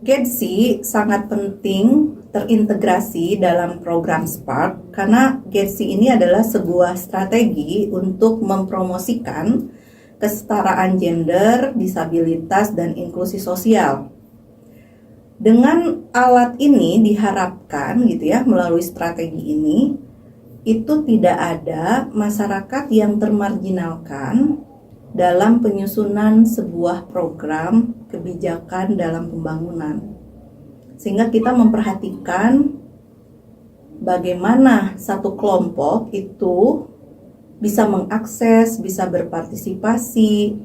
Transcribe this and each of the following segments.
GEDSI sangat penting terintegrasi dalam program Spark karena GEDSI ini adalah sebuah strategi untuk mempromosikan kesetaraan gender, disabilitas, dan inklusi sosial. Dengan alat ini diharapkan melalui strategi ini itu tidak ada masyarakat yang termarginalkan dalam penyusunan sebuah program kebijakan dalam pembangunan. Sehingga kita memperhatikan bagaimana satu kelompok itu bisa mengakses, bisa berpartisipasi,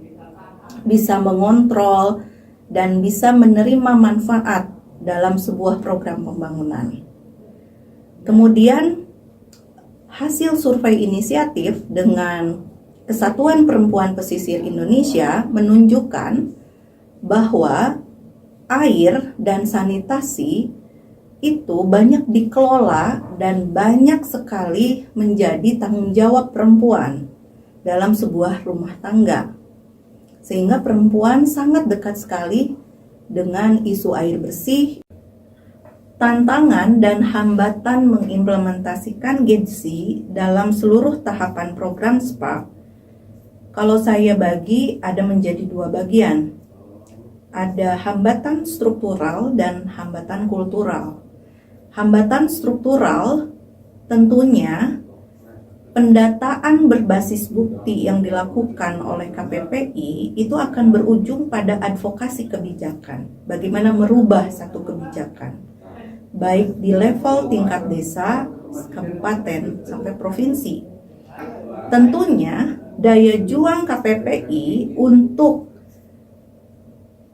bisa mengontrol, dan bisa menerima manfaat dalam sebuah program pembangunan. Kemudian hasil survei inisiatif dengan Kesatuan Perempuan Pesisir Indonesia menunjukkan bahwa air dan sanitasi itu banyak dikelola dan banyak sekali menjadi tanggung jawab perempuan dalam sebuah rumah tangga. Sehingga perempuan sangat dekat sekali dengan isu air bersih. Tantangan dan hambatan mengimplementasikan GEDSI dalam seluruh tahapan program Spark, kalau saya bagi ada menjadi dua bagian. Ada hambatan struktural dan hambatan kultural. Hambatan struktural tentunya pendataan berbasis bukti yang dilakukan oleh KPPI itu akan berujung pada advokasi kebijakan. Bagaimana merubah satu kebijakan, baik di level tingkat desa, kabupaten, sampai provinsi. Tentunya daya juang KPPI untuk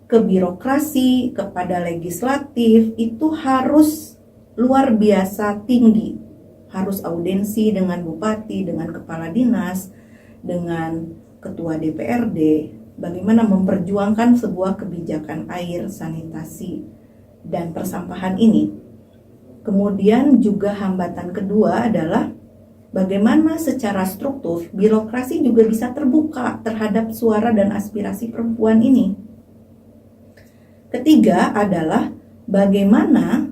ke birokrasi, kepada legislatif itu harus luar biasa tinggi. Harus audensi dengan bupati, dengan kepala dinas, dengan ketua DPRD, bagaimana memperjuangkan sebuah kebijakan air, sanitasi, dan persampahan ini. Kemudian juga hambatan kedua adalah bagaimana secara struktur birokrasi juga bisa terbuka terhadap suara dan aspirasi perempuan ini. Ketiga adalah bagaimana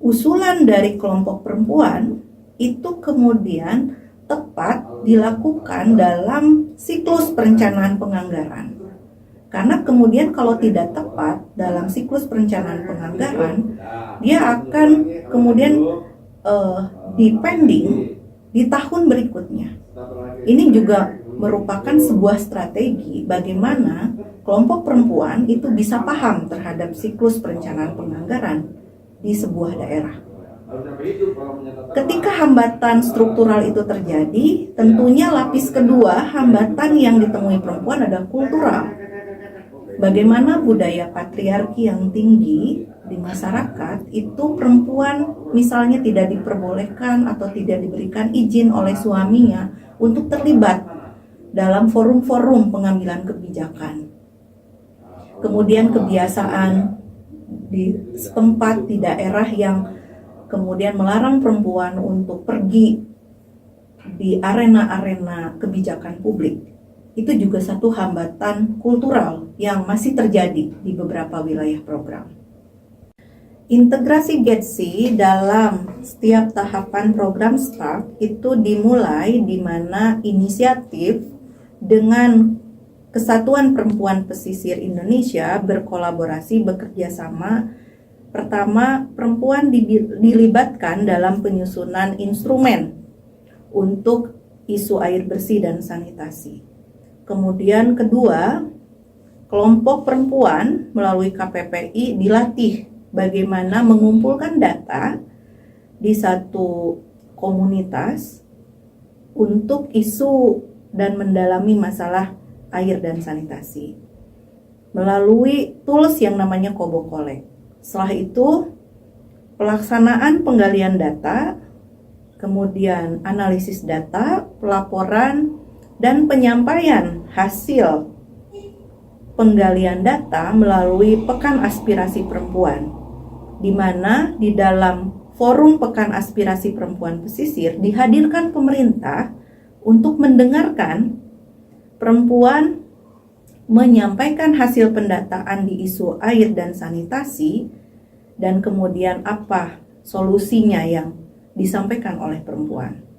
usulan dari kelompok perempuan itu kemudian tepat dilakukan dalam siklus perencanaan penganggaran. Karena kemudian kalau tidak tepat dalam siklus perencanaan penganggaran, dia akan kemudian dipending di tahun berikutnya. Ini juga merupakan sebuah strategi bagaimana kelompok perempuan itu bisa paham terhadap siklus perencanaan penganggaran di sebuah daerah. Ketika hambatan struktural itu terjadi, tentunya lapis kedua hambatan yang ditemui perempuan adalah kultural. Bagaimana budaya patriarki yang tinggi di masyarakat itu perempuan misalnya tidak diperbolehkan atau tidak diberikan izin oleh suaminya untuk terlibat dalam forum-forum pengambilan kebijakan. Kemudian kebiasaan di setempat di daerah yang kemudian melarang perempuan untuk pergi di arena-arena kebijakan publik. Itu juga satu hambatan kultural yang masih terjadi di beberapa wilayah program. Integrasi GEDSI dalam setiap tahapan program Spark itu dimulai di mana inisiatif dengan Kesatuan Perempuan Pesisir Indonesia berkolaborasi bekerja sama. Pertama, perempuan dilibatkan dalam penyusunan instrumen untuk isu air bersih dan sanitasi. Kemudian kedua, kelompok perempuan melalui KPPI dilatih bagaimana mengumpulkan data di satu komunitas untuk isu dan mendalami masalah air dan sanitasi melalui tools yang namanya Kobokolek. Setelah itu pelaksanaan penggalian data, kemudian analisis data, pelaporan, dan penyampaian hasil penggalian data melalui Pekan Aspirasi Perempuan, di mana di dalam forum Pekan Aspirasi Perempuan Pesisir dihadirkan pemerintah untuk mendengarkan perempuan menyampaikan hasil pendataan di isu air dan sanitasi, dan kemudian apa solusinya yang disampaikan oleh perempuan.